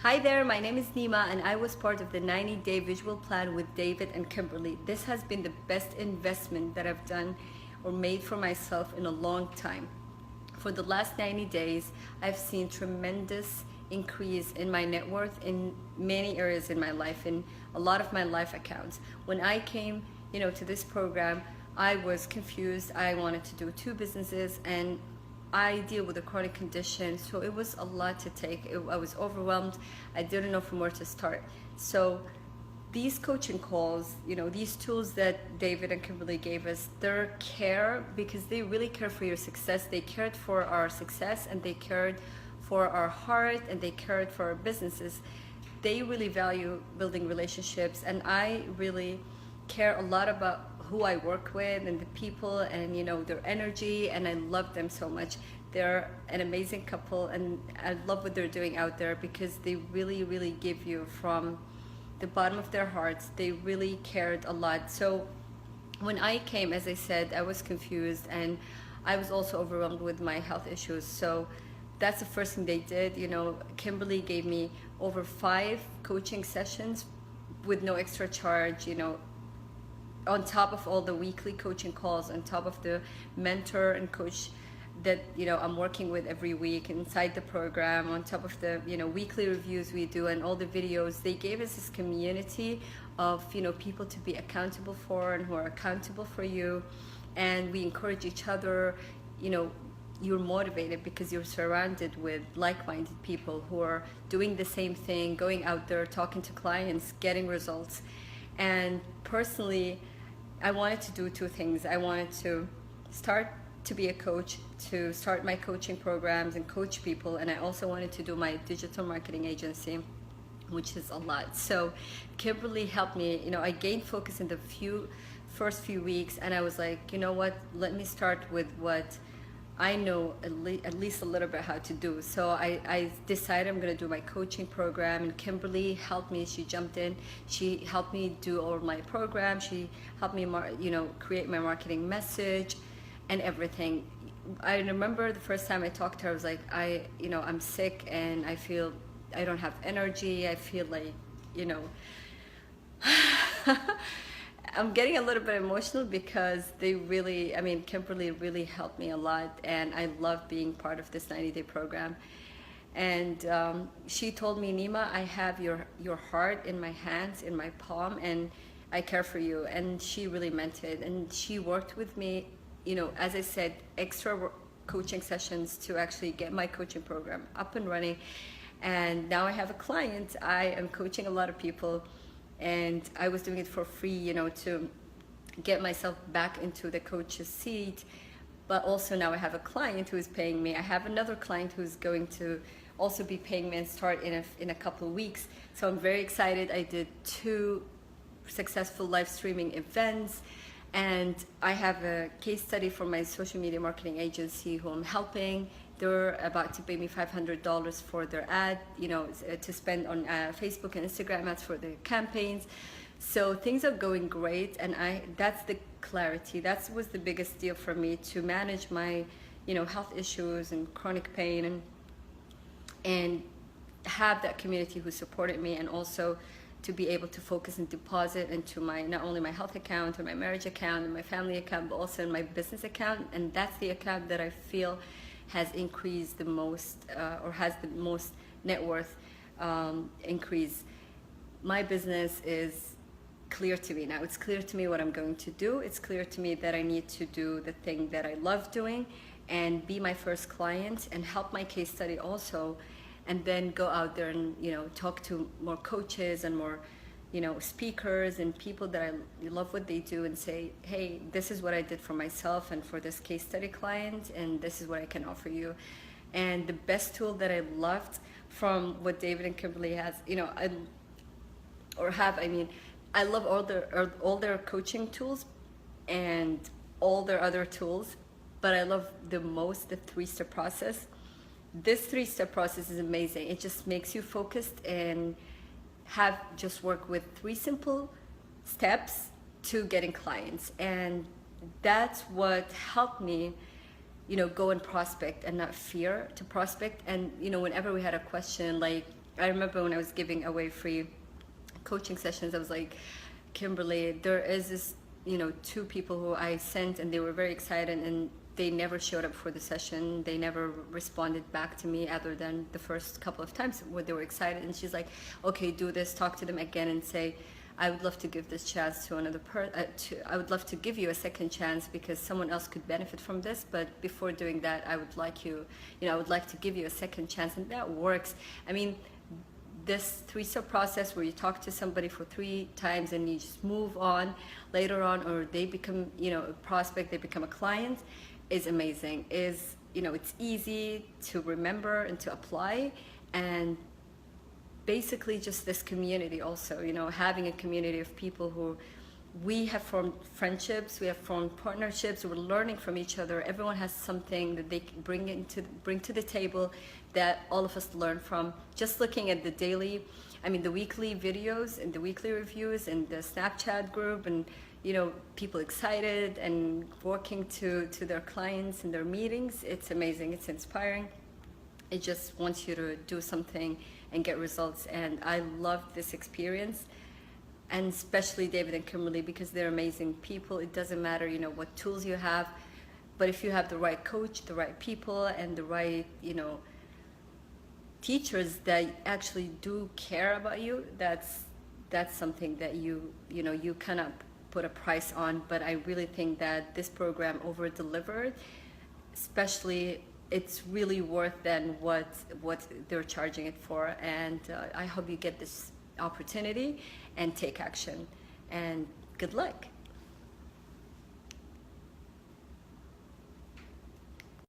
Hi there, my name is Nima and I was part of the 90-day visual plan with David and Kimberly. This has been the best investment that I've done or made for myself in a long time. For the last 90 days, I've seen tremendous increase in my net worth in many areas in my life, in a lot of my life accounts. When I came, to this program, I was confused. I wanted to do two businesses and I deal with a chronic condition, so it was a lot to take. I was overwhelmed. I didn't know from where to start. So these coaching calls, these tools that David and Kimberly gave us, their care, because they really care for your success. They cared for our success and they cared for our heart and they cared for our businesses. They really value building relationships, and I really care a lot about who I work with and the people and their energy, and I love them so much. They're an amazing couple and I love what they're doing out there because they really give you from the bottom of their hearts. They really cared a lot. So when I came, as I said, I was confused and I was also overwhelmed with my health issues. So that's the first thing they did. Kimberly gave me over 5 coaching sessions with no extra charge, on top of all the weekly coaching calls, on top of the mentor and coach that I'm working with every week inside the program, on top of the weekly reviews we do and all the videos. They gave us this community of people to be accountable for and who are accountable for you, and we encourage each other. You're motivated because you're surrounded with like-minded people who are doing the same thing, going out there, talking to clients, getting results. And personally, I wanted to do 2 things. I wanted to start to be a coach, to start my coaching programs and coach people, and I also wanted to do my digital marketing agency, which is a lot. So Kimberly helped me. I gained focus in the first few weeks, and I was like, you know what, let me start with what I know at least a little bit how to do. So I decided I'm going to do my coaching program, and Kimberly helped me. She jumped in. She helped me do all my program. She helped me, create my marketing message and everything. I remember the first time I talked to her, I was like, I'm sick and I feel I don't have energy. I feel like, I'm getting a little bit emotional because Kimberly really helped me a lot, and I love being part of this 90-day program. And she told me, Nima, I have your heart in my hands, in my palm, and I care for you. And she really meant it. And she worked with me, as I said, extra coaching sessions to actually get my coaching program up and running. And now I have a client. I am coaching a lot of people, and I was doing it for free, to get myself back into the coach's seat. But also now I have a client who is paying me. I have another client who's going to also be paying me and start in a couple of weeks. So I'm very excited. I did 2 successful live streaming events, and I have a case study for my social media marketing agency who I'm helping. They're about to pay me $500 for their ad, to spend on Facebook and Instagram ads for their campaigns. So things are going great, and that's the clarity. That was the biggest deal for me, to manage my, health issues and chronic pain, and have that community who supported me, and also to be able to focus and deposit into not only my health account or my marriage account and my family account, but also in my business account. And that's the account that I feel has increased the most, or has the most net worth increase. My business is clear to me now. It's clear to me what I'm going to do. It's clear to me that I need to do the thing that I love doing and be my first client and help my case study also, and then go out there and talk to more coaches and more speakers and people that I love what they do, and say, hey, this is what I did for myself and for this case study client, and this is what I can offer you. And the best tool that I loved from what David and Kimberly has, I love all their coaching tools and all their other tools, but I love the most the 3-step process. This 3-step process is amazing. It just makes you focused and just work with 3 simple steps to getting clients. And that's what helped me, go and prospect and not fear to prospect. And, whenever we had a question like, I remember when I was giving away free coaching sessions, I was like, Kimberly, there is this, you know, 2 people who I sent and they were very excited and they never showed up for the session. They never responded back to me other than the first couple of times where they were excited. And she's like, okay, do this, talk to them again and say, I would love to give this chance to another I would love to give you a second chance because someone else could benefit from this. But before doing that, I would like I would like to give you a second chance. And that works. I mean, this 3-step process where you talk to somebody for 3 times and you just move on later on, or they become, you know, a prospect, they become a client, is amazing. It's easy to remember and to apply. And basically just this community also, you know, having a community of people who we have formed friendships, we have formed partnerships, we're learning from each other. Everyone has something that they can bring to the table that all of us learn from. Just looking at the weekly videos and the weekly reviews and the Snapchat group, and you know, people excited and working to their clients and their meetings. It's amazing, it's inspiring. It just wants you to do something and get results. And I love this experience, and especially David and Kimberly, because they're amazing people. It doesn't matter, you know, what tools you have, but if you have the right coach, the right people, and the right, you know, teachers that actually do care about you, that's something that you cannot put a price on. But I really think that this program over delivered, especially it's really worth than what they're charging it for. And I hope you get this opportunity and take action, and good luck.